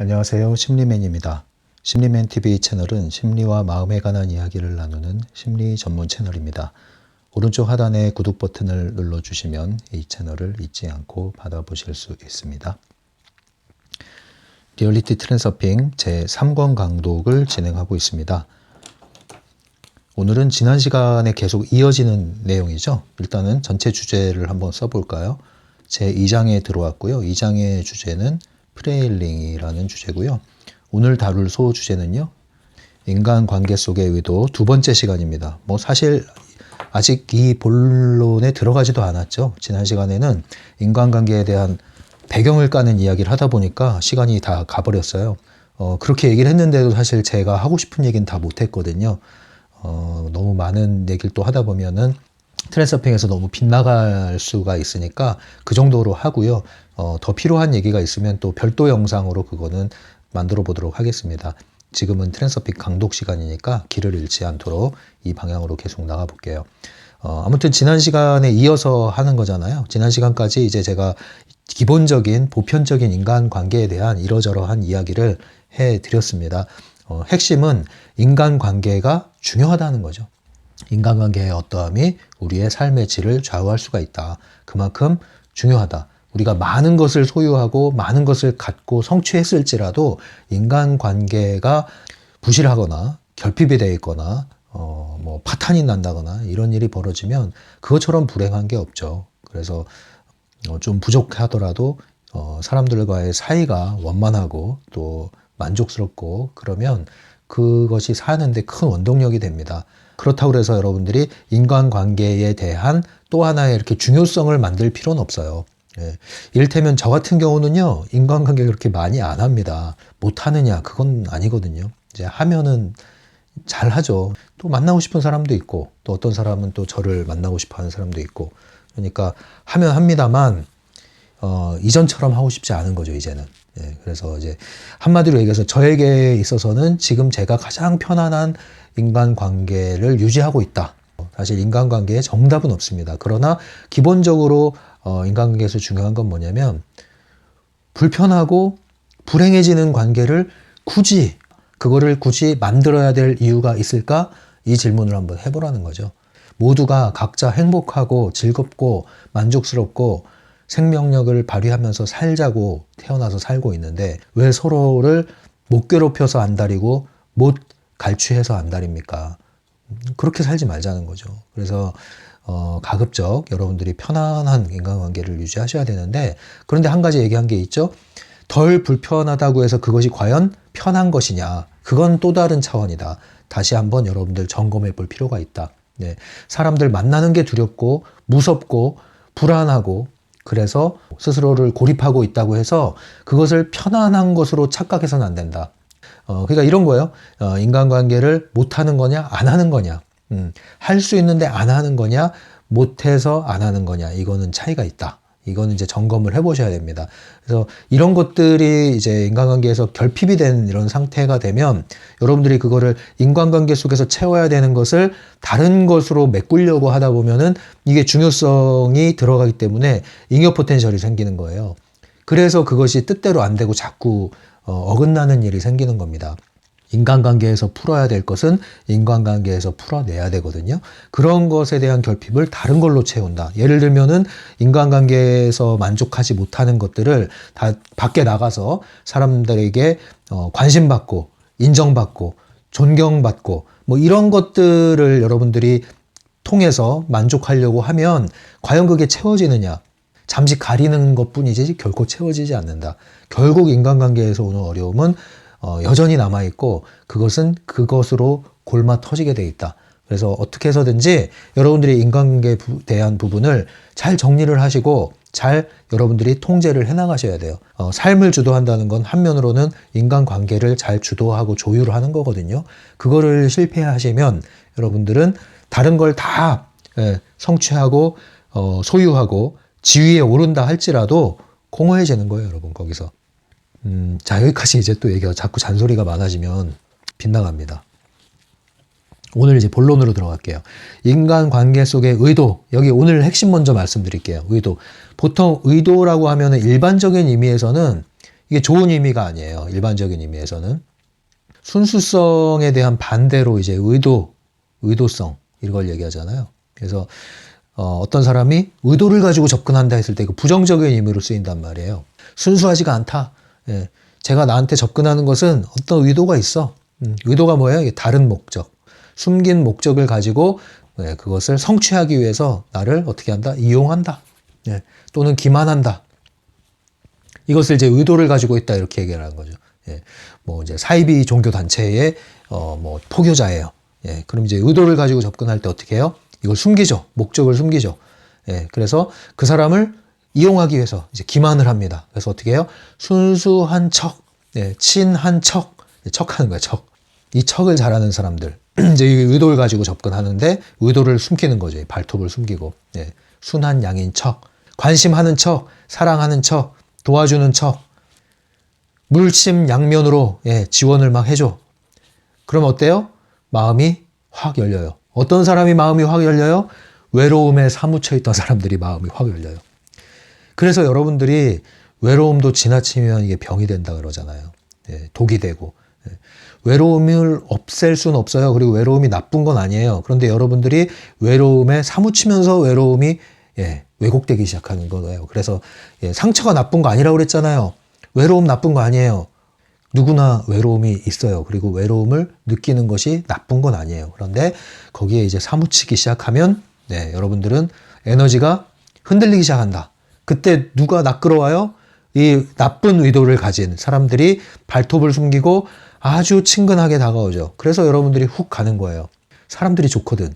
안녕하세요. 심리맨입니다. 심리맨TV 채널은 심리와 마음에 관한 이야기를 나누는 심리 전문 채널입니다. 오른쪽 하단에 구독 버튼을 눌러주시면 이 채널을 잊지 않고 받아보실 수 있습니다. 리얼리티 트랜서핑 제3권 강독을 진행하고 있습니다. 오늘은 지난 시간에 계속 이어지는 내용이죠. 일단은 전체 주제를 한번 써볼까요? 제2장에 들어왔고요. 2장의 주제는 프레일링이라는 주제고요. 오늘 다룰 소주제는요. 인간관계 속의 의도 두 번째 시간입니다. 사실 아직 이 본론에 들어가지도 않았죠. 지난 시간에는 인간관계에 대한 배경을 까는 이야기를 하다 보니까 시간이 다 가버렸어요. 그렇게 얘기를 했는데도 사실 제가 하고 싶은 얘기는 다 못했거든요. 너무 많은 얘기를 또 하다 보면은 트랜서핑에서 너무 빗나갈 수가 있으니까 그 정도로 하고요. 더 필요한 얘기가 있으면 또 별도 영상으로 그거는 만들어 보도록 하겠습니다. 지금은 트랜서핑 강독 시간이니까 길을 잃지 않도록 이 방향으로 계속 나가 볼게요. 아무튼 지난 시간에 이어서 하는 거잖아요. 지난 시간까지 이제 제가 기본적인 보편적인 인간관계에 대한 이러저러한 이야기를 해드렸습니다. 핵심은 인간관계가 중요하다는 거죠. 인간관계의 어떠함이 우리의 삶의 질을 좌우할 수가 있다. 그만큼 중요하다. 우리가 많은 것을 소유하고 많은 것을 갖고 성취했을지라도 인간관계가 부실하거나 결핍이 되어 있거나 파탄이 난다거나 이런 일이 벌어지면 그것처럼 불행한 게 없죠. 그래서 좀 부족하더라도 사람들과의 사이가 원만하고 또 만족스럽고 그러면 그것이 사는데 큰 원동력이 됩니다. 그렇다고 해서 여러분들이 인간관계에 대한 또 하나의 이렇게 중요성을 만들 필요는 없어요. 이를테면 저 같은 경우는요, 인간관계 그렇게 많이 안 합니다. 못하느냐, 그건 아니거든요. 이제 하면은 잘 하죠. 또 만나고 싶은 사람도 있고, 또 어떤 사람은 또 저를 만나고 싶어 하는 사람도 있고, 그러니까 하면 합니다만, 이전처럼 하고 싶지 않은 거죠, 이제는. 그래서 이제 한마디로 얘기해서 저에게 있어서는 지금 제가 가장 편안한 인간관계를 유지하고 있다. 사실 인간관계에 정답은 없습니다. 그러나 기본적으로 인간관계에서 중요한 건 뭐냐면 불편하고 불행해지는 관계를 그거를 굳이 만들어야 될 이유가 있을까? 이 질문을 한번 해보라는 거죠. 모두가 각자 행복하고 즐겁고 만족스럽고 생명력을 발휘하면서 살자고 태어나서 살고 있는데 왜 서로를 못 괴롭혀서 안달이고 못 갈취해서 안달입니까? 그렇게 살지 말자는 거죠. 그래서 가급적 여러분들이 편안한 인간관계를 유지하셔야 되는데 그런데 한 가지 얘기한 게 있죠. 덜 불편하다고 해서 그것이 과연 편한 것이냐. 그건 또 다른 차원이다. 다시 한번 여러분들 점검해 볼 필요가 있다. 사람들 만나는 게 두렵고 무섭고 불안하고 그래서 스스로를 고립하고 있다고 해서 그것을 편안한 것으로 착각해서는 안 된다. 그러니까 이런 거예요. 인간관계를 못하는 거냐, 안 하는 거냐. 할 수 있는데 안 하는 거냐, 못해서 안 하는 거냐. 이거는 차이가 있다. 이거는 이제 점검을 해보셔야 됩니다. 그래서 이런 것들이 이제 인간관계에서 결핍이 된 이런 상태가 되면 여러분들이 그거를 인간관계 속에서 채워야 되는 것을 다른 것으로 메꾸려고 하다 보면은 이게 중요성이 들어가기 때문에 잉여 포텐셜이 생기는 거예요. 그래서 그것이 뜻대로 안 되고 자꾸 어긋나는 일이 생기는 겁니다. 인간관계에서 풀어야 될 것은 인간관계에서 풀어내야 되거든요. 그런 것에 대한 결핍을 다른 걸로 채운다. 예를 들면은 인간관계에서 만족하지 못하는 것들을 다 밖에 나가서 사람들에게 관심받고 인정받고 존경받고 이런 것들을 여러분들이 통해서 만족하려고 하면 과연 그게 채워지느냐? 잠시 가리는 것뿐이지 결코 채워지지 않는다. 결국 인간관계에서 오는 어려움은 여전히 남아있고 그것은 그것으로 골마 터지게 돼 있다. 그래서 어떻게 해서든지 여러분들이 인간관계에 대한 부분을 잘 정리를 하시고 잘 여러분들이 통제를 해나가셔야 돼요. 삶을 주도한다는 건 한면으로는 인간관계를 잘 주도하고 조율을 하는 거거든요. 그거를 실패하시면 여러분들은 다른 걸 다 성취하고 소유하고 지위에 오른다 할지라도 공허해지는 거예요, 여러분, 거기서. 자, 여기까지 이제 또 얘기가 자꾸 잔소리가 많아지면 빗나갑니다. 오늘 이제 본론으로 들어갈게요. 인간관계 속의 의도. 여기 오늘 핵심 먼저 말씀드릴게요. 의도. 보통 의도라고 하면 일반적인 의미에서는 이게 좋은 의미가 아니에요. 일반적인 의미에서는. 순수성에 대한 반대로 이제 의도성, 이걸 얘기하잖아요. 그래서 어떤 사람이 의도를 가지고 접근한다 했을 때 그 부정적인 의미로 쓰인단 말이에요. 순수하지가 않다. 예. 제가 나한테 접근하는 것은 어떤 의도가 있어. 의도가 뭐예요? 이게 다른 목적, 숨긴 목적을 가지고 그것을 성취하기 위해서 나를 어떻게 한다? 이용한다. 예. 또는 기만한다. 이것을 이제 의도를 가지고 있다 이렇게 얘기하는 거죠. 예. 뭐 이제 사이비 종교 단체의 뭐 포교자예요. 예. 그럼 이제 의도를 가지고 접근할 때 어떻게 해요? 이걸 숨기죠. 목적을 숨기죠. 예. 그래서 그 사람을 이용하기 위해서 이제 기만을 합니다. 그래서 어떻게 해요? 순수한 척, 예. 친한 척, 척하는 거예요. 척. 이 척을 잘하는 사람들. 이제 의도를 가지고 접근하는데 의도를 숨기는 거죠. 발톱을 숨기고. 예. 순한 양인 척, 관심하는 척, 사랑하는 척, 도와주는 척, 물심양면으로 지원을 막 해줘. 그럼 어때요? 마음이 확 열려요. 어떤 사람이 마음이 확 열려요? 외로움에 사무쳐 있던 사람들이 마음이 확 열려요. 그래서 여러분들이 외로움도 지나치면 이게 병이 된다 그러잖아요. 독이 되고. 외로움을 없앨 수는 없어요. 그리고 외로움이 나쁜 건 아니에요. 그런데 여러분들이 외로움에 사무치면서 외로움이 왜곡되기 시작하는 거예요. 그래서 상처가 나쁜 거 아니라고 그랬잖아요. 외로움 나쁜 거 아니에요. 누구나 외로움이 있어요. 그리고 외로움을 느끼는 것이 나쁜 건 아니에요. 그런데 거기에 이제 사무치기 시작하면 여러분들은 에너지가 흔들리기 시작한다. 그때 누가 낚으러와요? 이 나쁜 의도를 가진 사람들이 발톱을 숨기고 아주 친근하게 다가오죠. 그래서 여러분들이 훅 가는 거예요. 사람들이 좋거든.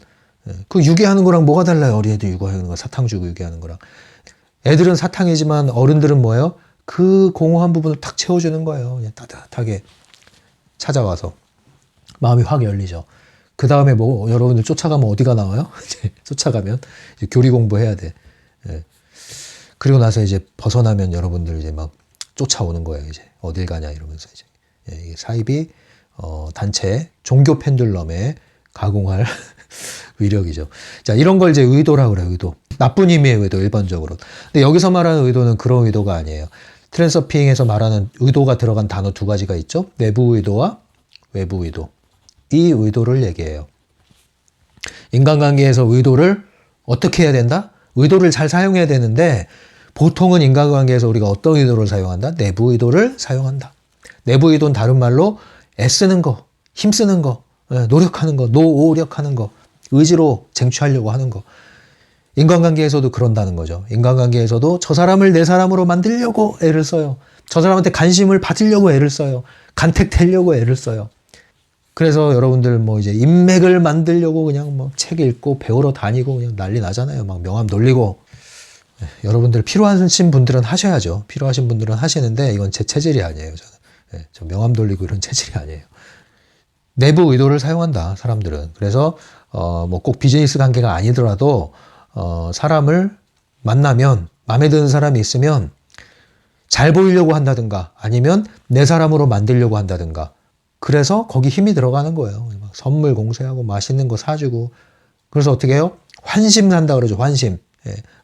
그 유괴하는 거랑 뭐가 달라요? 어린애들 유괴하는 거, 사탕 주고 유괴하는 거랑. 애들은 사탕이지만 어른들은 뭐예요? 그 공허한 부분을 탁 채워주는 거예요. 그냥 따뜻하게 찾아와서. 마음이 확 열리죠. 그 다음에 뭐 여러분들 쫓아가면 어디가 나와요? 쫓아가면 이제 교리 공부해야 돼. 그리고 나서 이제 벗어나면 여러분들 이제 막 쫓아오는 거예요. 이제 어딜 가냐 이러면서 이제. 이게 사이비 단체 종교 펜듈럼에 가공할 위력이죠. 자, 이런 걸 이제 의도라고 그래요. 의도. 나쁜 의미의 의도, 일반적으로. 근데 여기서 말하는 의도는 그런 의도가 아니에요. 트랜서핑에서 말하는 의도가 들어간 단어 두 가지가 있죠. 내부 의도와 외부 의도. 이 의도를 얘기해요. 인간관계에서 의도를 어떻게 해야 된다? 의도를 잘 사용해야 되는데 보통은 인간관계에서 우리가 어떤 의도를 사용한다? 내부 의도를 사용한다. 내부 의도는 다른 말로 애쓰는 거, 힘쓰는 거, 노력하는 거, 노력하는 거, 의지로 쟁취하려고 하는 거. 인간관계에서도 그런다는 거죠. 인간관계에서도 저 사람을 내 사람으로 만들려고 애를 써요. 저 사람한테 관심을 받으려고 애를 써요. 간택되려고 애를 써요. 그래서 여러분들 뭐 이제 인맥을 만들려고 그냥 뭐 책 읽고 배우러 다니고 그냥 난리 나잖아요. 막 명함 돌리고. 여러분들 필요하신 분들은 하셔야죠. 필요하신 분들은 하시는데 이건 제 체질이 아니에요. 저는. 저 명함 돌리고 이런 체질이 아니에요. 내부 의도를 사용한다, 사람들은. 그래서 뭐 꼭 비즈니스 관계가 아니더라도 사람을 만나면 마음에 드는 사람이 있으면 잘 보이려고 한다든가 아니면 내 사람으로 만들려고 한다든가 그래서 거기 힘이 들어가는 거예요. 막 선물 공세하고 맛있는 거 사주고 그래서 어떻게 해요? 환심 산다 그러죠. 환심.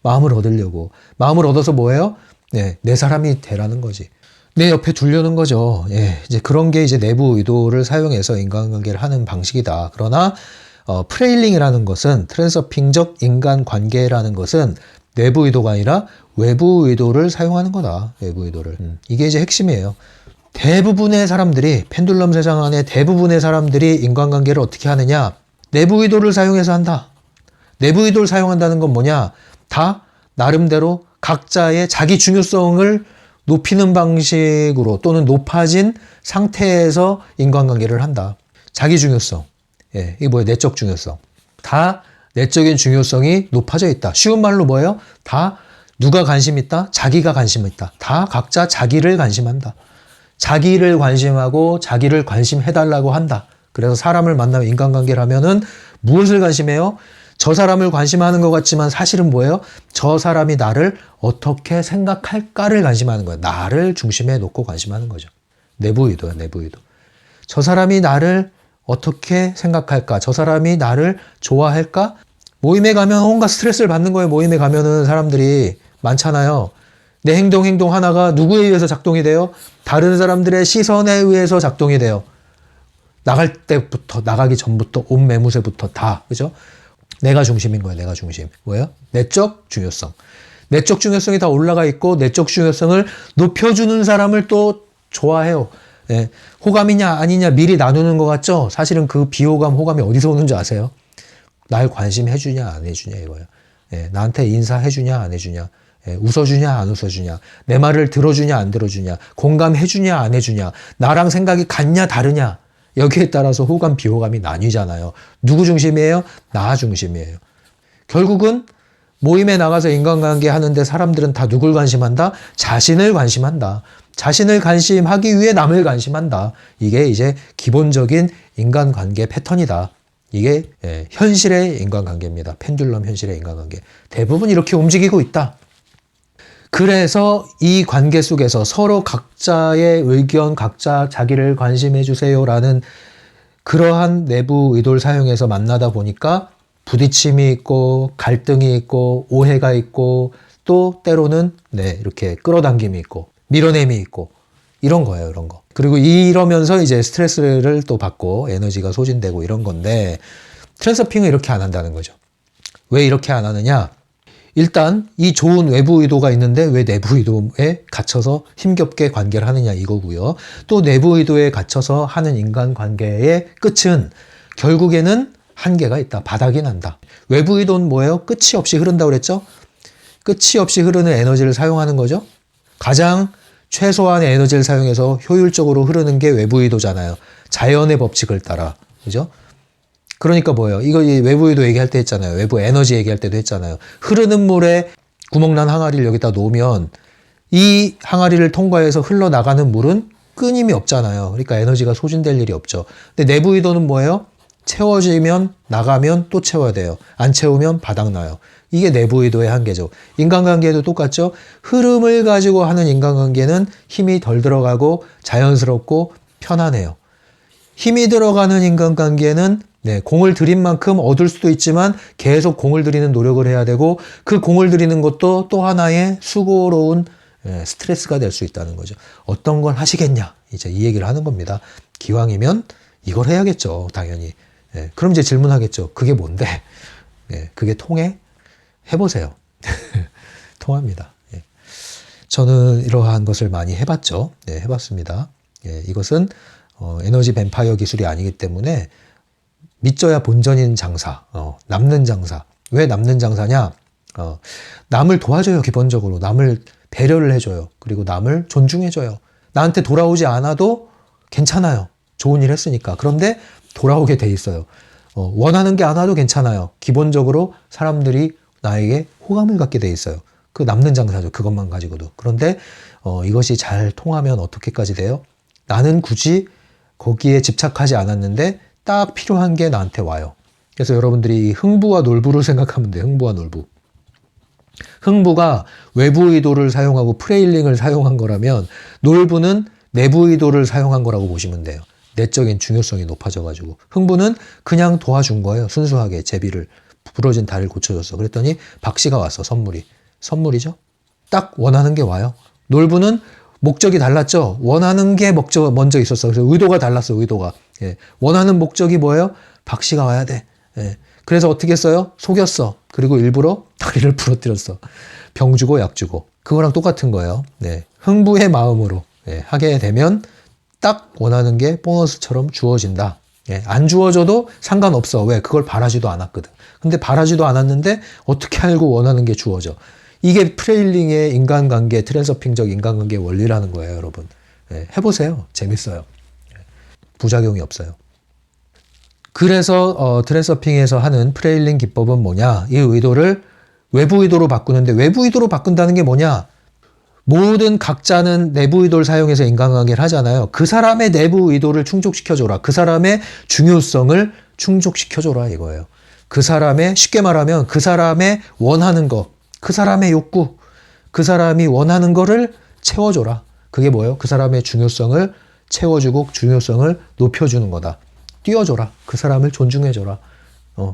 마음을 얻으려고. 마음을 얻어서 뭐예요? 내 사람이 되라는 거지. 내 옆에 두려는 거죠. 이제 그런 게 이제 내부 의도를 사용해서 인간관계를 하는 방식이다. 그러나 프레일링이라는 것은 트랜서핑적 인간관계라는 것은 내부 의도가 아니라 외부 의도를 사용하는 거다. 외부 의도를. 이게 이제 핵심이에요. 대부분의 사람들이 펜듈럼 세상 안에 대부분의 사람들이 인간관계를 어떻게 하느냐? 내부 의도를 사용해서 한다. 내부 의도를 사용한다는 건 뭐냐? 다 나름대로 각자의 자기 중요성을 높이는 방식으로 또는 높아진 상태에서 인간관계를 한다. 자기 중요성. 이게 뭐예요? 내적 중요성. 다 내적인 중요성이 높아져 있다. 쉬운 말로 뭐예요? 다 누가 관심 있다? 자기가 관심 있다. 다 각자 자기를 관심한다. 자기를 관심하고 자기를 관심해달라고 한다. 그래서 사람을 만나면 인간관계를 하면은 무엇을 관심해요? 저 사람을 관심하는 것 같지만 사실은 뭐예요? 저 사람이 나를 어떻게 생각할까를 관심하는 거예요. 나를 중심에 놓고 관심하는 거죠. 내부 의도야, 내부 의도. 저 사람이 나를 어떻게 생각할까? 저 사람이 나를 좋아할까? 모임에 가면 온갖 스트레스를 받는 거예요. 모임에 가면은 사람들이 많잖아요. 내 행동 하나가 누구에 의해서 작동이 돼요? 다른 사람들의 시선에 의해서 작동이 돼요. 나갈 때부터, 나가기 전부터, 옷 매무새부터 다, 그죠? 내가 중심인 거예요, 내가 중심. 뭐예요? 내적 중요성. 내적 중요성이 다 올라가 있고, 내적 중요성을 높여주는 사람을 또 좋아해요. 예. 호감이냐, 아니냐, 미리 나누는 것 같죠? 사실은 그 비호감, 호감이 어디서 오는 줄 아세요? 날 관심해주냐, 안 해주냐, 이거예요. 예. 나한테 인사해주냐, 안 해주냐. 예, 웃어주냐 안 웃어주냐, 내 말을 들어주냐 안 들어주냐, 공감해주냐 안 해주냐, 나랑 생각이 같냐 다르냐, 여기에 따라서 호감 비호감이 나뉘잖아요. 누구 중심이에요? 나 중심이에요. 결국은 모임에 나가서 인간관계 하는데 사람들은 다 누굴 관심한다? 자신을 관심한다. 자신을 관심하기 위해 남을 관심한다. 이게 이제 기본적인 인간관계 패턴이다. 이게 현실의 인간관계입니다. 펜듈럼 현실의 인간관계. 대부분 이렇게 움직이고 있다. 그래서 이 관계 속에서 서로 각자의 의견, 각자 자기를 관심해 주세요라는 그러한 내부 의도를 사용해서 만나다 보니까 부딪힘이 있고 갈등이 있고 오해가 있고 또 때로는 이렇게 끌어당김이 있고 밀어냄이 있고 이런 거예요, 이런 거. 그리고 이러면서 이제 스트레스를 또 받고 에너지가 소진되고 이런 건데 트랜서핑은 이렇게 안 한다는 거죠. 왜 이렇게 안 하느냐? 일단 이 좋은 외부 의도가 있는데 왜 내부 의도에 갇혀서 힘겹게 관계를 하느냐 이거고요. 또 내부 의도에 갇혀서 하는 인간관계의 끝은 결국에는 한계가 있다. 바닥이 난다. 외부 의도는 뭐예요? 끝이 없이 흐른다고 그랬죠? 끝이 없이 흐르는 에너지를 사용하는 거죠. 가장 최소한의 에너지를 사용해서 효율적으로 흐르는 게 외부 의도잖아요. 자연의 법칙을 따라. 그죠? 그러니까 뭐예요? 이거 외부 의도 얘기할 때 했잖아요. 외부 에너지 얘기할 때도 했잖아요. 흐르는 물에 구멍난 항아리를 여기다 놓으면 이 항아리를 통과해서 흘러나가는 물은 끊임이 없잖아요. 그러니까 에너지가 소진될 일이 없죠. 근데 내부 의도는 뭐예요? 채워지면 나가면 또 채워야 돼요. 안 채우면 바닥나요. 이게 내부 의도의 한계죠. 인간관계도 똑같죠. 흐름을 가지고 하는 인간관계는 힘이 덜 들어가고 자연스럽고 편안해요. 힘이 들어가는 인간관계는 공을 들인 만큼 얻을 수도 있지만 계속 공을 들이는 노력을 해야 되고 그 공을 들이는 것도 또 하나의 수고로운 스트레스가 될 수 있다는 거죠. 어떤 걸 하시겠냐? 이제 이 얘기를 하는 겁니다. 기왕이면 이걸 해야겠죠, 당연히. 그럼 이제 질문하겠죠. 그게 뭔데? 그게 통해? 해보세요. 통합니다. 저는 이러한 것을 많이 해봤죠. 해봤습니다. 이것은 에너지 뱀파이어 기술이 아니기 때문에 믿져야 본전인 장사, 남는 장사. 왜 남는 장사냐? 남을 도와줘요, 기본적으로. 남을 배려를 해줘요. 그리고 남을 존중해줘요. 나한테 돌아오지 않아도 괜찮아요. 좋은 일 했으니까. 그런데 돌아오게 돼 있어요. 원하는 게 안 와도 괜찮아요. 기본적으로 사람들이 나에게 호감을 갖게 돼 있어요. 그 남는 장사죠. 그것만 가지고도. 그런데 이것이 잘 통하면 어떻게까지 돼요? 나는 굳이 거기에 집착하지 않았는데 딱 필요한 게 나한테 와요. 그래서 여러분들이 흥부와 놀부를 생각하면 돼요. 흥부와 놀부. 흥부가 외부 의도를 사용하고 프레일링을 사용한 거라면 놀부는 내부 의도를 사용한 거라고 보시면 돼요. 내적인 중요성이 높아져가지고. 흥부는 그냥 도와준 거예요. 순수하게 제비를 부러진 다리를 고쳐줬어. 그랬더니 박씨가 왔어. 선물이죠. 딱 원하는 게 와요. 놀부는 목적이 달랐죠. 원하는 게 먼저 있었어. 그래서 의도가 달랐어. 의도가. 원하는 목적이 뭐예요? 박씨가 와야 돼. 그래서 어떻게 했어요? 속였어. 그리고 일부러 다리를 부러뜨렸어. 병 주고 약 주고. 그거랑 똑같은 거예요. 흥부의 마음으로 하게 되면 딱 원하는 게 보너스처럼 주어진다. 안 주어져도 상관없어. 왜? 그걸 바라지도 않았거든. 근데 바라지도 않았는데 어떻게 알고 원하는 게 주어져. 이게 프레일링의 인간관계, 트랜서핑적 인간관계의 원리라는 거예요, 여러분. 해보세요. 재밌어요. 부작용이 없어요. 그래서 트랜서핑에서 하는 프레일링 기법은 뭐냐? 이 의도를 외부 의도로 바꾸는데 외부 의도로 바꾼다는 게 뭐냐? 모든 각자는 내부 의도를 사용해서 인간관계를 하잖아요. 그 사람의 내부 의도를 충족시켜줘라. 그 사람의 중요성을 충족시켜줘라 이거예요. 그 사람의, 쉽게 말하면 그 사람의 원하는 거, 그 사람의 욕구, 그 사람이 원하는 거를 채워줘라. 그게 뭐예요? 그 사람의 중요성을 채워주고 중요성을 높여주는 거다. 띄워줘라. 그 사람을 존중해줘라.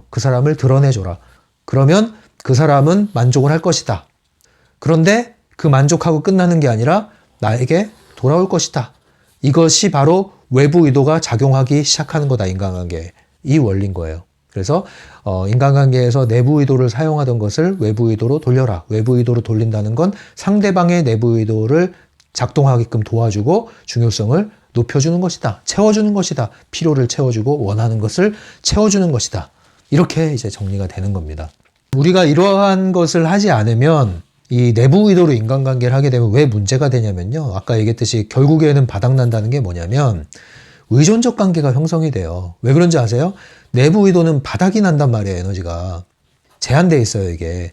그 사람을 드러내줘라. 그러면 그 사람은 만족을 할 것이다. 그런데 그 만족하고 끝나는 게 아니라 나에게 돌아올 것이다. 이것이 바로 외부 의도가 작용하기 시작하는 거다. 인간관계에. 이 원리인 거예요. 그래서 인간관계에서 내부 의도를 사용하던 것을 외부 의도로 돌려라. 외부 의도로 돌린다는 건 상대방의 내부 의도를 작동하게끔 도와주고 중요성을 높여주는 것이다. 채워주는 것이다. 필요를 채워주고 원하는 것을 채워주는 것이다. 이렇게 이제 정리가 되는 겁니다. 우리가 이러한 것을 하지 않으면 이 내부 의도로 인간관계를 하게 되면 왜 문제가 되냐면요. 아까 얘기했듯이 결국에는 바닥난다는 게 뭐냐면 의존적 관계가 형성이 돼요. 왜 그런지 아세요? 내부 의도는 바닥이 난단 말이에요. 에너지가. 제한되어 있어요. 이게.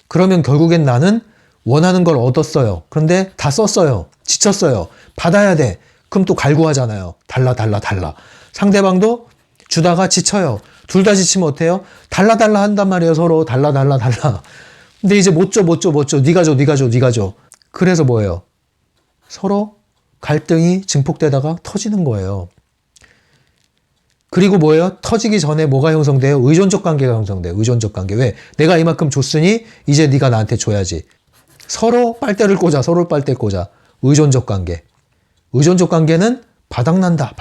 그러면 결국엔 나는 원하는 걸 얻었어요. 그런데 다 썼어요. 지쳤어요. 받아야 돼. 그럼 또 갈구하잖아요. 달라. 상대방도 주다가 지쳐요. 둘 다 지치면 어때요? 달라 한단 말이에요. 서로 달라. 근데 이제 못 줘. 네가 줘. 그래서 뭐예요? 서로 갈등이 증폭되다가 터지는 거예요. 그리고 뭐예요? 터지기 전에 뭐가 형성돼요? 의존적 관계가 형성돼요. 의존적 관계. 왜? 내가 이만큼 줬으니 이제 네가 나한테 줘야지. 서로 빨대를 꽂아. 의존적 관계. 의존적 관계는 바닥난다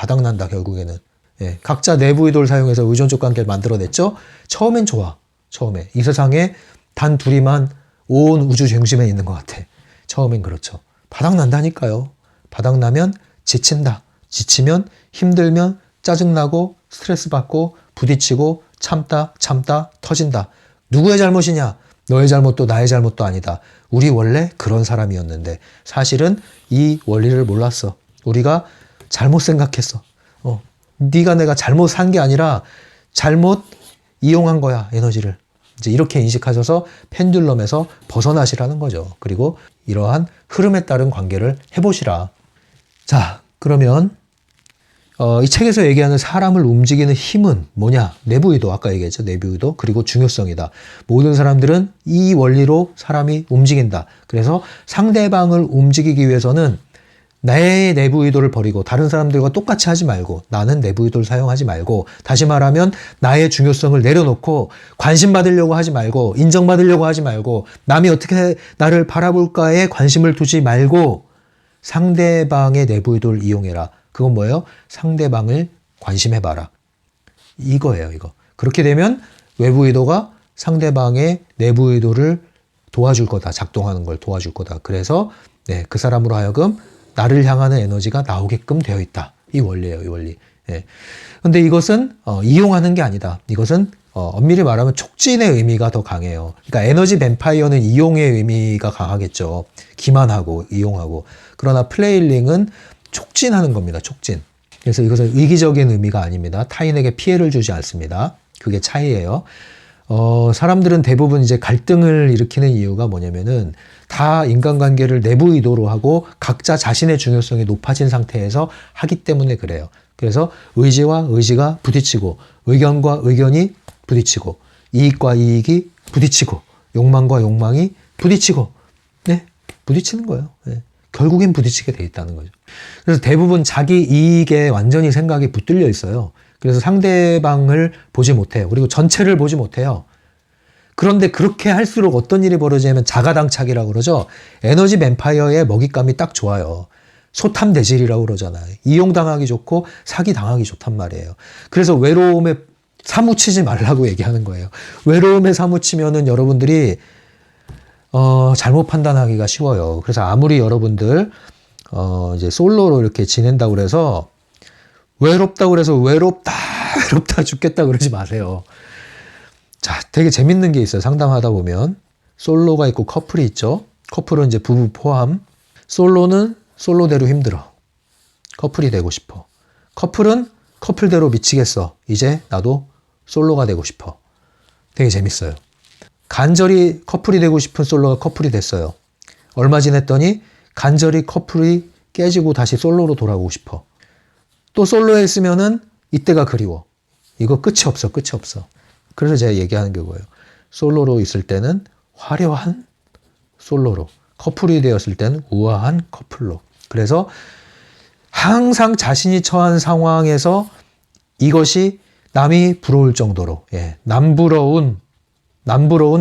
결국에는. 예, 각자 내부 의도를 사용해서 의존적 관계를 만들어냈죠. 처음엔 좋아. 처음에. 이 세상에 단 둘이만 온 우주 중심에 있는 것 같아. 처음엔 그렇죠. 바닥난다니까요. 바닥나면 지친다. 지치면 힘들면 짜증나고 스트레스 받고 부딪히고 참다 터진다. 누구의 잘못이냐? 너의 잘못도 나의 잘못도 아니다. 우리 원래 그런 사람이었는데 사실은 이 원리를 몰랐어. 우리가 잘못 생각했어. 네가 내가 잘못 산 게 아니라 잘못 이용한 거야. 에너지를. 이제 이렇게 인식하셔서 펜듈럼에서 벗어나시라는 거죠. 그리고 이러한 흐름에 따른 관계를 해보시라. 자, 그러면 이 책에서 얘기하는 사람을 움직이는 힘은 뭐냐? 내부 의도, 아까 얘기했죠. 내부 의도, 그리고 중요성이다. 모든 사람들은 이 원리로 사람이 움직인다. 그래서 상대방을 움직이기 위해서는 나의 내부 의도를 버리고 다른 사람들과 똑같이 하지 말고 나는 내부 의도를 사용하지 말고 다시 말하면 나의 중요성을 내려놓고 관심 받으려고 하지 말고 인정받으려고 하지 말고 남이 어떻게 나를 바라볼까에 관심을 두지 말고 상대방의 내부 의도를 이용해라. 그건 뭐예요? 상대방을 관심해봐라. 이거예요, 이거. 그렇게 되면 외부 의도가 상대방의 내부 의도를 도와줄 거다. 작동하는 걸 도와줄 거다. 그래서 그 사람으로 하여금 나를 향하는 에너지가 나오게끔 되어 있다. 이 원리예요, 이 원리. 근데 이것은 이용하는 게 아니다. 이것은 엄밀히 말하면 촉진의 의미가 더 강해요. 그러니까 에너지 뱀파이어는 이용의 의미가 강하겠죠. 기만하고 이용하고. 그러나 플레일링은 촉진하는 겁니다. 촉진. 그래서 이것은 의기적인 의미가 아닙니다. 타인에게 피해를 주지 않습니다. 그게 차이예요. 사람들은 대부분 이제 갈등을 일으키는 이유가 뭐냐면은 다 인간관계를 내부 의도로 하고 각자 자신의 중요성이 높아진 상태에서 하기 때문에 그래요. 그래서 의지와 의지가 부딪히고 의견과 의견이 부딪히고 이익과 이익이 부딪히고 욕망과 욕망이 부딪히고 부딪히는 거예요. 결국엔 부딪히게 돼 있다는 거죠. 그래서 대부분 자기 이익에 완전히 생각이 붙들려 있어요. 그래서 상대방을 보지 못해요. 그리고 전체를 보지 못해요. 그런데 그렇게 할수록 어떤 일이 벌어지냐면 자가당착이라고 그러죠. 에너지 뱀파이어의 먹잇감이 딱 좋아요. 소탐대질이라고 그러잖아요. 이용당하기 좋고 사기당하기 좋단 말이에요. 그래서 외로움에 사무치지 말라고 얘기하는 거예요. 외로움에 사무치면은 여러분들이 잘못 판단하기가 쉬워요. 그래서 아무리 여러분들 이제 솔로로 이렇게 지낸다고 그래서 외롭다고 그래서 외롭다 죽겠다 그러지 마세요. 자, 되게 재밌는 게 있어요. 상담하다 보면 솔로가 있고 커플이 있죠. 커플은 이제 부부 포함. 솔로는 솔로대로 힘들어. 커플이 되고 싶어. 커플은 커플대로 미치겠어. 이제 나도 솔로가 되고 싶어. 되게 재밌어요. 간절히 커플이 되고 싶은 솔로가 커플이 됐어요. 얼마 지냈더니 간절히 커플이 깨지고 다시 솔로로 돌아오고 싶어. 또 솔로에 있으면은 이때가 그리워. 이거 끝이 없어. 그래서 제가 얘기하는 게 뭐예요? 솔로로 있을 때는 화려한 솔로로, 커플이 되었을 때는 우아한 커플로. 그래서 항상 자신이 처한 상황에서 이것이 남이 부러울 정도로 남부러운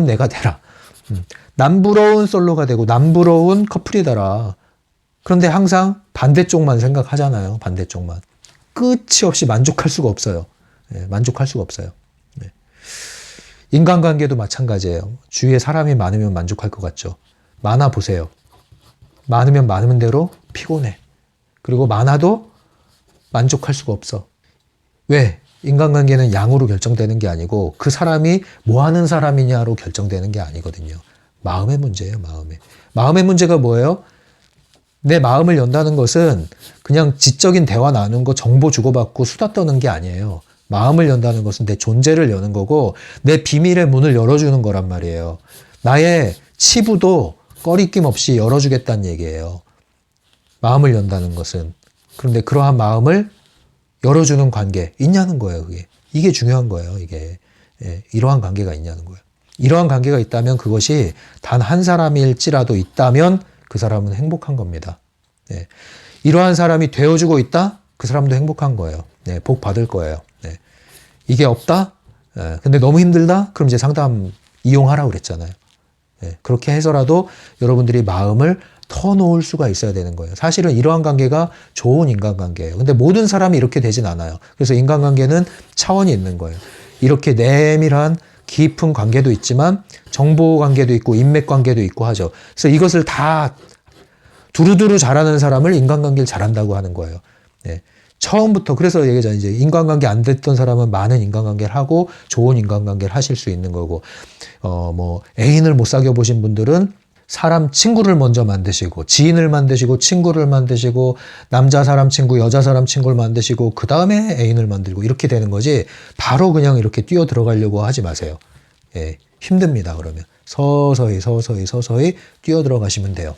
내가 되라. 남부러운 솔로가 되고 남부러운 커플이더라. 그런데 항상 반대쪽만 생각하잖아요. 반대쪽만. 끝이 없이 만족할 수가 없어요. 예, 만족할 수가 없어요. 예. 인간관계도 마찬가지예요. 주위에 사람이 많으면 만족할 것 같죠. 많아 보세요. 많으면 많은 대로 피곤해. 그리고 많아도 만족할 수가 없어. 왜? 인간관계는 양으로 결정되는 게 아니고 그 사람이 뭐 하는 사람이냐로 결정되는 게 아니거든요. 마음의 문제예요. 마음의 문제가 뭐예요? 내 마음을 연다는 것은 그냥 지적인 대화 나누는 거, 정보 주고받고 수다 떠는 게 아니에요. 마음을 연다는 것은 내 존재를 여는 거고 내 비밀의 문을 열어주는 거란 말이에요. 나의 치부도 꺼리낌 없이 열어주겠다는 얘기예요. 마음을 연다는 것은. 그런데 그러한 마음을 열어주는 관계 있냐는 거예요. 이게 중요한 거예요. 이게 이러한 관계가 있냐는 거예요. 이러한 관계가 있다면 그것이 단 한 사람일지라도 있다면 그 사람은 행복한 겁니다. 네. 이러한 사람이 되어주고 있다? 그 사람도 행복한 거예요. 네, 복 받을 거예요. 네. 이게 없다? 네. 근데 너무 힘들다? 그럼 이제 상담 이용하라고 그랬잖아요. 네. 그렇게 해서라도 여러분들이 마음을 터놓을 수가 있어야 되는 거예요. 사실은 이러한 관계가 좋은 인간관계예요. 근데 모든 사람이 이렇게 되진 않아요. 그래서 인간관계는 차원이 있는 거예요. 이렇게 내밀한 깊은 관계도 있지만 정보 관계도 있고 인맥 관계도 있고 하죠. 그래서 이것을 다 두루두루 잘하는 사람을 인간관계를 잘한다고 하는 거예요. 네. 처음부터 그래서 얘기하잖아요. 이제 인간관계 안 됐던 사람은 많은 인간관계를 하고 좋은 인간관계를 하실 수 있는 거고 뭐 애인을 못 사귀어 보신 분들은 사람 친구를 먼저 만드시고 지인을 만드시고 친구를 만드시고 남자 사람 친구 여자 사람 친구를 만드시고 그 다음에 애인을 만들고 이렇게 되는 거지 바로 그냥 이렇게 뛰어 들어가려고 하지 마세요. 예, 힘듭니다. 그러면 서서히 뛰어 들어가시면 돼요.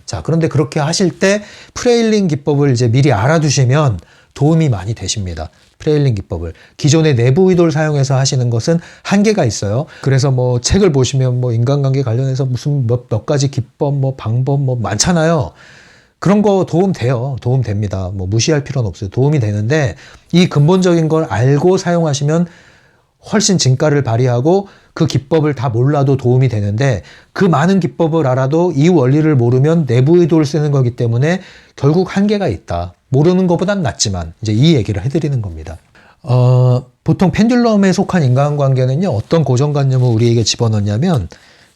자, 그런데 그렇게 하실 때 프레일링 기법을 이제 미리 알아두시면 도움이 많이 되십니다. 프레일링 기법을. 기존의 내부 의도를 사용해서 하시는 것은 한계가 있어요. 그래서 뭐 책을 보시면 뭐 인간관계 관련해서 무슨 몇 가지 기법, 뭐 방법 뭐 많잖아요. 그런 거 도움 돼요. 도움 됩니다. 뭐 무시할 필요는 없어요. 도움이 되는데 이 근본적인 걸 알고 사용하시면 훨씬 진가를 발휘하고 그 기법을 다 몰라도 도움이 되는데 그 많은 기법을 알아도 이 원리를 모르면 내부 의도를 쓰는 거기 때문에 결국 한계가 있다. 모르는 것보단 낫지만 이제 이 얘기를 해드리는 겁니다. 보통 펜듈럼에 속한 인간관계는요. 어떤 고정관념을 우리에게 집어넣냐면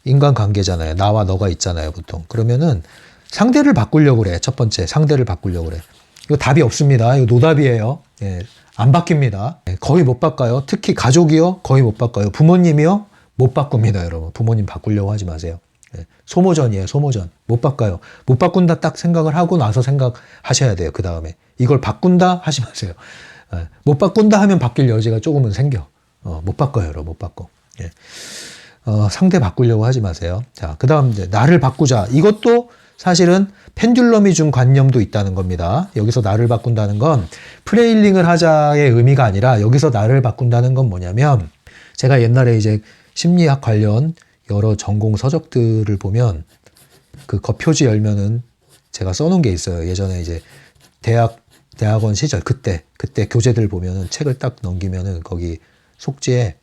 인간관계잖아요. 나와 너가 있잖아요. 보통. 그러면은 상대를 바꾸려고 그래. 첫 번째 상대를 바꾸려고 그래. 이거 답이 없습니다. 이거 노답이에요. 예, 안 바뀝니다. 거의 못 바꿔요. 특히 가족이요. 거의 못 바꿔요. 부모님이요. 못 바꿉니다. 여러분. 부모님 바꾸려고 하지 마세요. 소모전이에요. 소모전. 못 바꿔요. 못 바꾼다 딱 생각을 하고 나서 생각하셔야 돼요. 그 다음에. 이걸 바꾼다 하지 마세요. 못 바꾼다 하면 바뀔 여지가 조금은 생겨. 못 바꿔요. 여러분. 못 바꿔. 예. 상대 바꾸려고 하지 마세요. 자, 그 다음 이제 나를 바꾸자. 이것도 사실은 펜듈럼이 준 관념도 있다는 겁니다. 여기서 나를 바꾼다는 건 프레일링을 하자의 의미가 아니라 여기서 나를 바꾼다는 건 뭐냐면 제가 옛날에 이제 심리학 관련 여러 전공 서적들을 보면 그 겉표지 열면은 제가 써놓은 게 있어요. 예전에 이제 대학원 시절 그때 교재들 보면은 책을 딱 넘기면은 거기 속지에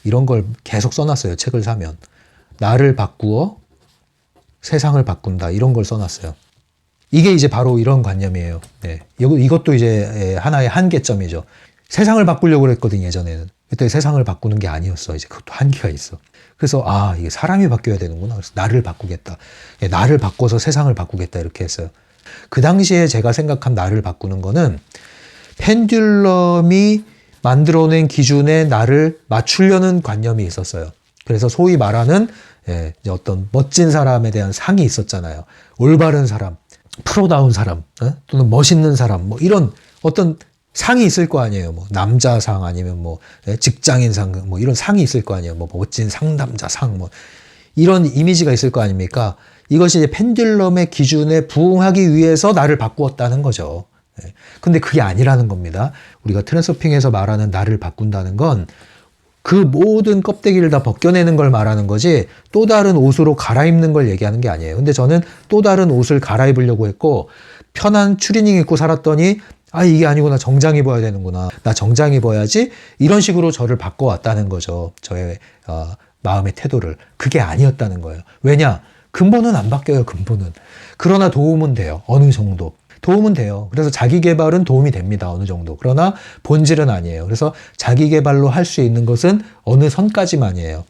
이런 걸 계속 써놨어요. 책을 사면 나를 바꾸어 세상을 바꾼다 이런 걸 써놨어요. 이게 이제 바로 이런 관념이에요. 네. 이것도 이제 하나의 한계점이죠. 세상을 바꾸려고 그랬거든요. 예전에는. 그때 세상을 바꾸는 게 아니었어. 이제 그것도 한계가 있어. 그래서 이게 사람이 바뀌어야 되는구나. 그래서 나를 바꾸겠다. 나를 바꿔서 세상을 바꾸겠다 이렇게 했어요. 그 당시에 제가 생각한 나를 바꾸는 거는 펜듈럼이 만들어낸 기준에 나를 맞추려는 관념이 있었어요. 그래서 소위 말하는 이제 어떤 멋진 사람에 대한 상이 있었잖아요. 올바른 사람, 프로다운 사람, 또는 멋있는 사람, 뭐 이런 어떤 상이 있을 거 아니에요. 뭐 남자상 아니면 뭐 직장인상 뭐 이런 상이 있을 거 아니에요. 뭐 멋진 상담자상 뭐 이런 이미지가 있을 거 아닙니까? 이것이 이제 펜듈럼의 기준에 부응하기 위해서 나를 바꾸었다는 거죠. 근데 그게 아니라는 겁니다. 우리가 트랜서핑에서 말하는 나를 바꾼다는 건 그 모든 껍데기를 다 벗겨내는 걸 말하는 거지 또 다른 옷으로 갈아입는 걸 얘기하는 게 아니에요. 근데 저는 또 다른 옷을 갈아입으려고 했고 편한 추리닝 입고 살았더니 이게 아니구나. 정장 입어야 되는구나. 나 정장 입어야지. 이런 식으로 저를 바꿔왔다는 거죠. 저의 마음의 태도를. 그게 아니었다는 거예요. 왜냐? 근본은 안 바뀌어요, 근본은. 그러나 도움은 돼요. 어느 정도. 도움은 돼요. 그래서 자기 개발은 도움이 됩니다. 어느 정도. 그러나 본질은 아니에요. 그래서 자기 개발로 할 수 있는 것은 어느 선까지만이에요.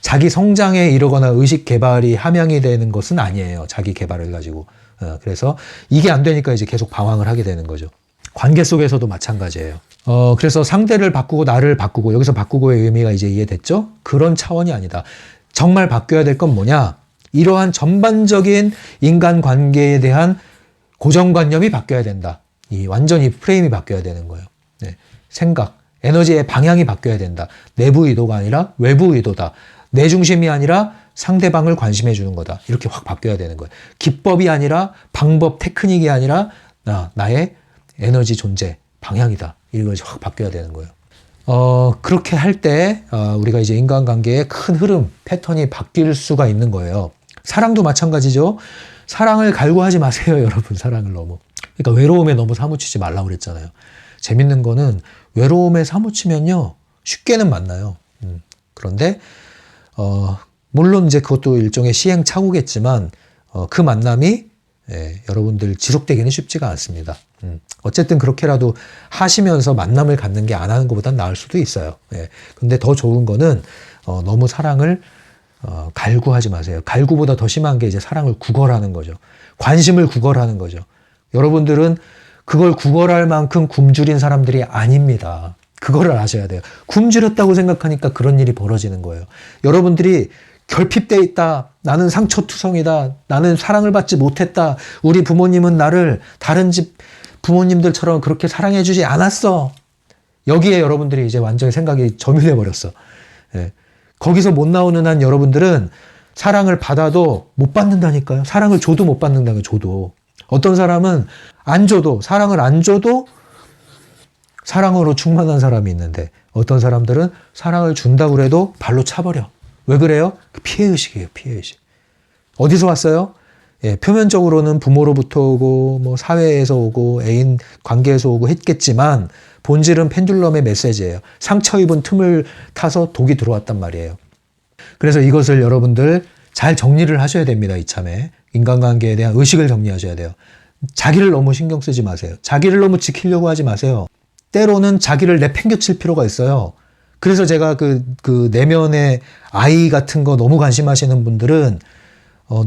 자기 성장에 이르거나 의식 개발이 함양이 되는 것은 아니에요. 자기 개발을 가지고. 그래서 이게 안 되니까 이제 계속 방황을 하게 되는 거죠. 관계 속에서도 마찬가지예요. 그래서 상대를 바꾸고 나를 바꾸고, 여기서 바꾸고의 의미가 이제 이해됐죠? 그런 차원이 아니다. 정말 바뀌어야 될 건 뭐냐? 이러한 전반적인 인간 관계에 대한 고정관념이 바뀌어야 된다. 완전히 프레임이 바뀌어야 되는 거예요. 네. 생각, 에너지의 방향이 바뀌어야 된다. 내부 의도가 아니라 외부 의도다. 내 중심이 아니라 상대방을 관심해 주는 거다. 이렇게 확 바뀌어야 되는 거예요. 기법이 아니라 방법, 테크닉이 아니라 나의 에너지 존재, 방향이다. 이것이 확 바뀌어야 되는 거예요. 그렇게 할 때 우리가 이제 인간관계의 큰 흐름, 패턴이 바뀔 수가 있는 거예요. 사랑도 마찬가지죠. 사랑을 갈구하지 마세요, 여러분. 사랑을 너무. 그러니까 외로움에 너무 사무치지 말라고 그랬잖아요. 재밌는 거는 외로움에 사무치면요, 쉽게는 만나요. 그런데 물론 이제 그것도 일종의 시행착오겠지만 그 만남이 여러분들 지속되기는 쉽지가 않습니다. 어쨌든 그렇게라도 하시면서 만남을 갖는 게 안 하는 것보단 나을 수도 있어요. 근데 더 좋은 거는 너무 사랑을 갈구하지 마세요. 갈구보다 더 심한 게 이제 사랑을 구걸하는 거죠. 관심을 구걸하는 거죠. 여러분들은 그걸 구걸할 만큼 굶주린 사람들이 아닙니다. 그거를 아셔야 돼요. 굶주렸다고 생각하니까 그런 일이 벌어지는 거예요. 여러분들이 결핍돼 있다. 나는 상처투성이다. 나는 사랑을 받지 못했다. 우리 부모님은 나를 다른 집 부모님들처럼 그렇게 사랑해주지 않았어. 여기에 여러분들이 이제 완전히 생각이 점유돼 버렸어. 거기서 못 나오는 한 여러분들은 사랑을 받아도 못 받는다니까요. 사랑을 줘도 못 받는다고요. 줘도. 어떤 사람은 안 줘도, 사랑을 안 줘도 사랑으로 충만한 사람이 있는데, 어떤 사람들은 사랑을 준다고 해도 발로 차버려. 왜 그래요? 피해의식이에요. 피해의식. 어디서 왔어요? 표면적으로는 부모로부터 오고 뭐 사회에서 오고 애인 관계에서 오고 했겠지만 본질은 펜듈럼의 메시지예요. 상처 입은 틈을 타서 독이 들어왔단 말이에요. 그래서 이것을 여러분들 잘 정리를 하셔야 됩니다. 이참에 인간관계에 대한 의식을 정리하셔야 돼요. 자기를 너무 신경 쓰지 마세요. 자기를 너무 지키려고 하지 마세요. 때로는 자기를 내팽겨칠 필요가 있어요. 그래서 제가 그 내면의 아이 같은 거 너무 관심하시는 분들은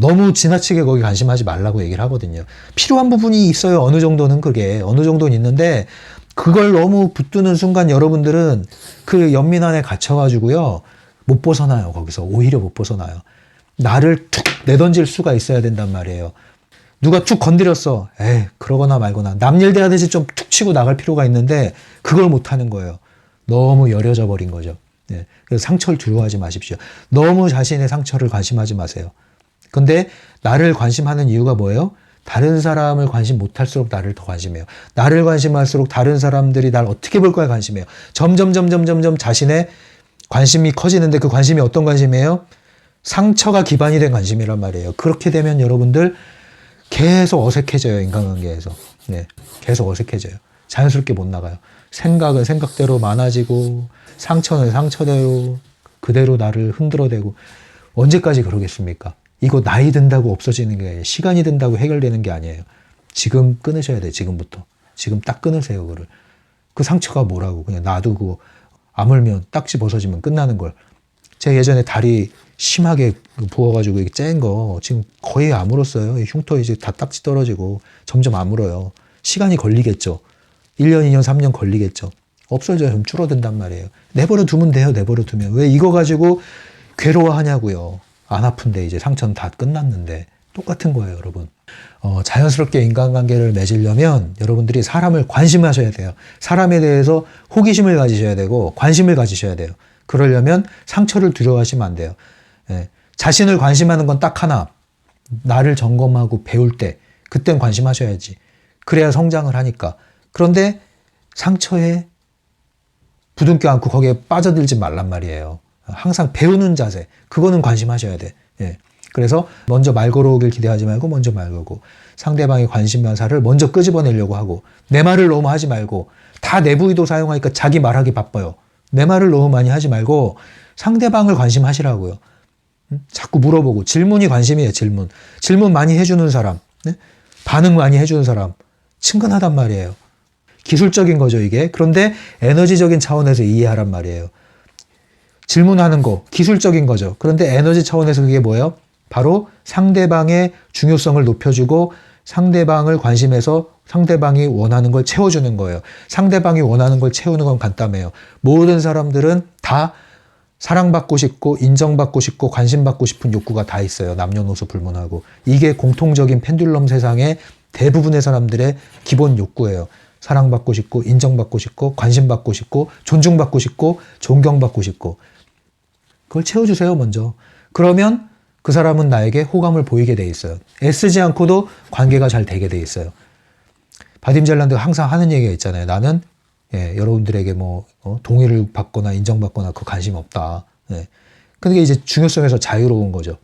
너무 지나치게 거기 관심하지 말라고 얘기를 하거든요. 필요한 부분이 있어요. 어느 정도는 그게. 어느 정도는 있는데 그걸 너무 붙드는 순간 여러분들은 그 연민 안에 갇혀가지고요. 못 벗어나요. 거기서. 오히려 못 벗어나요. 나를 툭 내던질 수가 있어야 된단 말이에요. 누가 툭 건드렸어. 그러거나 말거나. 남일 돼야 되지 좀 툭 치고 나갈 필요가 있는데 그걸 못하는 거예요. 너무 여려져 버린 거죠. 그래서 상처를 두려워하지 마십시오. 너무 자신의 상처를 관심하지 마세요. 근데 나를 관심하는 이유가 뭐예요? 다른 사람을 관심 못할수록 나를 더 관심해요. 나를 관심할수록 다른 사람들이 날 어떻게 볼 거야 관심해요. 점점 자신의 관심이 커지는데 그 관심이 어떤 관심이에요? 상처가 기반이 된 관심이란 말이에요. 그렇게 되면 여러분들 계속 어색해져요. 인간관계에서. 계속 어색해져요. 자연스럽게 못 나가요. 생각은 생각대로 많아지고 상처는 상처대로 그대로 나를 흔들어대고 언제까지 그러겠습니까? 이거 나이 든다고 없어지는 게 아니에요. 시간이 든다고 해결되는 게 아니에요. 지금 끊으셔야 돼요. 지금부터. 지금 딱 끊으세요. 그거를. 그 상처가 뭐라고. 그냥 놔두고 아물면 딱지 벗어지면 끝나는 걸. 제가 예전에 다리 심하게 부어가지고 이렇게 짠 거 지금 거의 아물었어요. 흉터 이제 다 딱지 떨어지고 점점 아물어요. 시간이 걸리겠죠. 1년, 2년, 3년 걸리겠죠. 없어져요. 좀 줄어든단 말이에요. 내버려 두면 돼요. 내버려 두면. 왜 이거 가지고 괴로워하냐고요. 안 아픈데 이제 상처는 다 끝났는데. 똑같은 거예요, 여러분. 자연스럽게 인간관계를 맺으려면 여러분들이 사람을 관심하셔야 돼요. 사람에 대해서 호기심을 가지셔야 되고 관심을 가지셔야 돼요. 그러려면 상처를 두려워하시면 안 돼요. 자신을 관심하는 건 딱 하나. 나를 점검하고 배울 때 그땐 관심하셔야지. 그래야 성장을 하니까. 그런데 상처에 부둥켜 안고 거기에 빠져들지 말란 말이에요. 항상 배우는 자세. 그거는 관심하셔야 돼. 그래서 먼저 말 걸어오길 기대하지 말고 먼저 말 걸고 상대방의 관심 반사를 먼저 끄집어내려고 하고 내 말을 너무 하지 말고 다 내부 의도 사용하니까 자기 말하기 바빠요. 내 말을 너무 많이 하지 말고 상대방을 관심하시라고요. 자꾸 물어보고 질문이 관심이에요. 질문 많이 해주는 사람, 네? 반응 많이 해주는 사람 친근하단 말이에요. 기술적인 거죠 이게. 그런데 에너지적인 차원에서 이해하란 말이에요. 질문하는 거 기술적인 거죠. 그런데 에너지 차원에서 그게 뭐예요? 바로 상대방의 중요성을 높여주고 상대방을 관심해서 상대방이 원하는 걸 채워주는 거예요. 상대방이 원하는 걸 채우는 건 간단해요. 모든 사람들은 다 사랑받고 싶고 인정받고 싶고 관심받고 싶은 욕구가 다 있어요. 남녀노소 불문하고. 이게 공통적인 펜듈럼 세상의 대부분의 사람들의 기본 욕구예요. 사랑받고 싶고 인정받고 싶고 관심받고 싶고 존중받고 싶고 존경받고 싶고. 그걸 채워주세요 먼저. 그러면 그 사람은 나에게 호감을 보이게 돼 있어요. 애쓰지 않고도 관계가 잘 되게 돼 있어요. 바딤 젤란드가 항상 하는 얘기가 있잖아요. 나는 여러분들에게 동의를 받거나 인정받거나 그 관심 없다. 근데 이제 중요성에서 자유로운 거죠.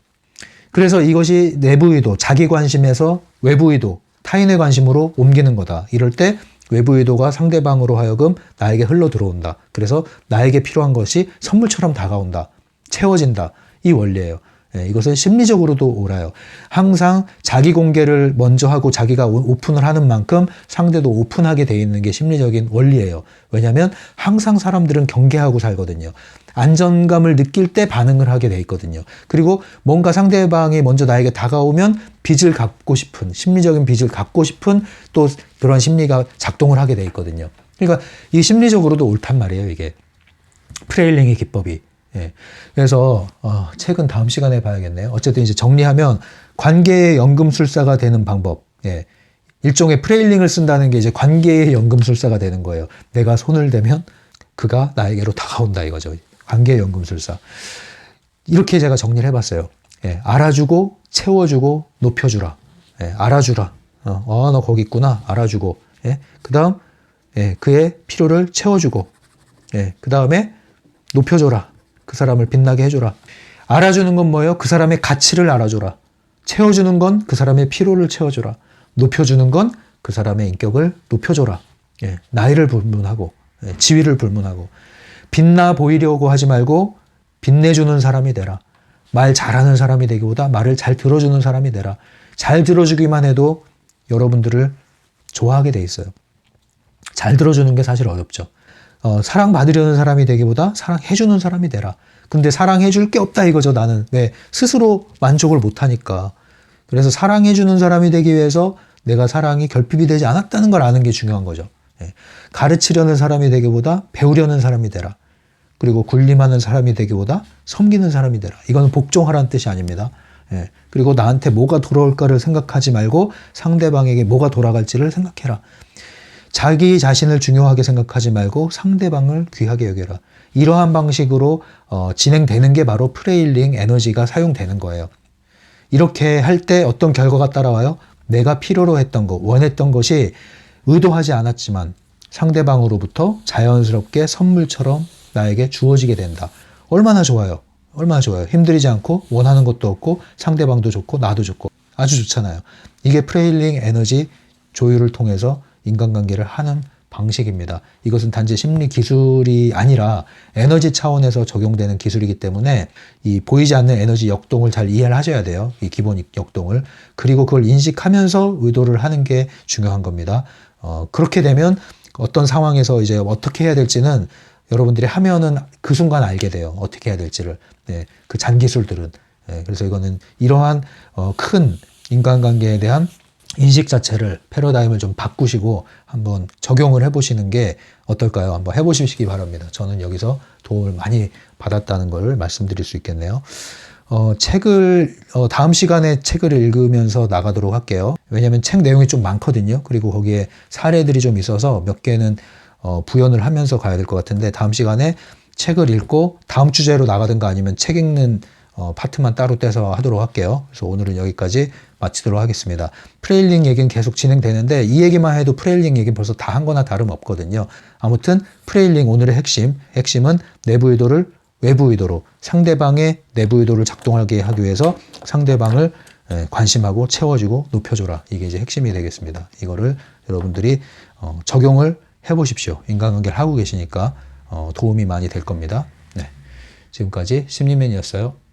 그래서 이것이 내부 의도, 자기 관심에서 외부 의도, 타인의 관심으로 옮기는 거다. 이럴 때 외부 의도가 상대방으로 하여금 나에게 흘러 들어온다. 그래서 나에게 필요한 것이 선물처럼 다가온다. 채워진다. 이 원리예요. 이것은 심리적으로도 옳아요. 항상 자기 공개를 먼저 하고 자기가 오픈을 하는 만큼 상대도 오픈하게 돼 있는 게 심리적인 원리예요. 왜냐하면 항상 사람들은 경계하고 살거든요. 안정감을 느낄 때 반응을 하게 돼 있거든요. 그리고 뭔가 상대방이 먼저 나에게 다가오면 빚을 갚고 싶은, 심리적인 빚을 갚고 싶은 또 그런 심리가 작동을 하게 돼 있거든요. 그러니까 이 심리적으로도 옳단 말이에요. 이게 프레일링의 기법이. 그래서 책은 다음 시간에 봐야겠네요. 어쨌든 이제 정리하면 관계의 연금술사가 되는 방법. 일종의 프레일링을 쓴다는 게 이제 관계의 연금술사가 되는 거예요. 내가 손을 대면 그가 나에게로 다가온다 이거죠. 관계의 연금술사. 이렇게 제가 정리를 해봤어요. 알아주고 채워주고 높여주라. 알아주라. 너 거기 있구나. 알아주고. 그 다음 그의 필요를 채워주고. 그 다음에 높여줘라. 그 사람을 빛나게 해줘라. 알아주는 건 뭐예요? 그 사람의 가치를 알아줘라. 채워주는 건 그 사람의 필요를 채워줘라. 높여주는 건 그 사람의 인격을 높여줘라. 나이를 불문하고 지위를 불문하고 빛나 보이려고 하지 말고 빛내주는 사람이 되라. 말 잘하는 사람이 되기보다 말을 잘 들어주는 사람이 되라. 잘 들어주기만 해도 여러분들을 좋아하게 돼 있어요. 잘 들어주는 게 사실 어렵죠. 사랑받으려는 사람이 되기보다 사랑해주는 사람이 되라. 근데 사랑해줄 게 없다 이거죠. 나는 왜 스스로 만족을 못하니까. 그래서 사랑해주는 사람이 되기 위해서 내가 사랑이 결핍이 되지 않았다는 걸 아는 게 중요한 거죠. 가르치려는 사람이 되기보다 배우려는 사람이 되라. 그리고 군림하는 사람이 되기보다 섬기는 사람이 되라. 이거는 복종하라는 뜻이 아닙니다. 그리고 나한테 뭐가 돌아올까를 생각하지 말고 상대방에게 뭐가 돌아갈지를 생각해라. 자기 자신을 중요하게 생각하지 말고 상대방을 귀하게 여겨라. 이러한 방식으로 진행되는 게 바로 프레일링 에너지가 사용되는 거예요. 이렇게 할 때 어떤 결과가 따라와요? 내가 필요로 했던 것, 원했던 것이 의도하지 않았지만 상대방으로부터 자연스럽게 선물처럼 나에게 주어지게 된다. 얼마나 좋아요. 얼마나 좋아요. 힘들이지 않고 원하는 것도 없고 상대방도 좋고 나도 좋고 아주 좋잖아요. 이게 프레일링 에너지 조율을 통해서 인간관계를 하는 방식입니다. 이것은 단지 심리 기술이 아니라 에너지 차원에서 적용되는 기술이기 때문에 이 보이지 않는 에너지 역동을 잘 이해를 하셔야 돼요. 이 기본 역동을. 그리고 그걸 인식하면서 의도를 하는 게 중요한 겁니다. 그렇게 되면 어떤 상황에서 이제 어떻게 해야 될지는 여러분들이 하면은 그 순간 알게 돼요. 어떻게 해야 될지를. 그 잔기술들은. 그래서 이거는 이러한 큰 인간관계에 대한 인식 자체를 패러다임을 좀 바꾸시고 한번 적용을 해보시는 게 어떨까요? 한번 해보시기 바랍니다. 저는 여기서 도움을 많이 받았다는 걸 말씀드릴 수 있겠네요. 다음 시간에 책을 읽으면서 나가도록 할게요. 왜냐하면 책 내용이 좀 많거든요. 그리고 거기에 사례들이 좀 있어서 몇 개는 부연을 하면서 가야 될 것 같은데 다음 시간에 책을 읽고 다음 주제로 나가든가 아니면 책 읽는 파트만 따로 떼서 하도록 할게요. 그래서 오늘은 여기까지 마치도록 하겠습니다. 프레일링 얘기는 계속 진행되는데 이 얘기만 해도 프레일링 얘기는 벌써 다 한 거나 다름없거든요. 아무튼 프레일링 오늘의 핵심은 내부 의도를 외부 의도로 상대방의 내부 의도를 작동하게 하기 위해서 상대방을 관심하고 채워주고 높여줘라. 이게 이제 핵심이 되겠습니다. 이거를 여러분들이 적용을 해보십시오. 인간관계를 하고 계시니까 도움이 많이 될 겁니다. 지금까지 심리맨이었어요.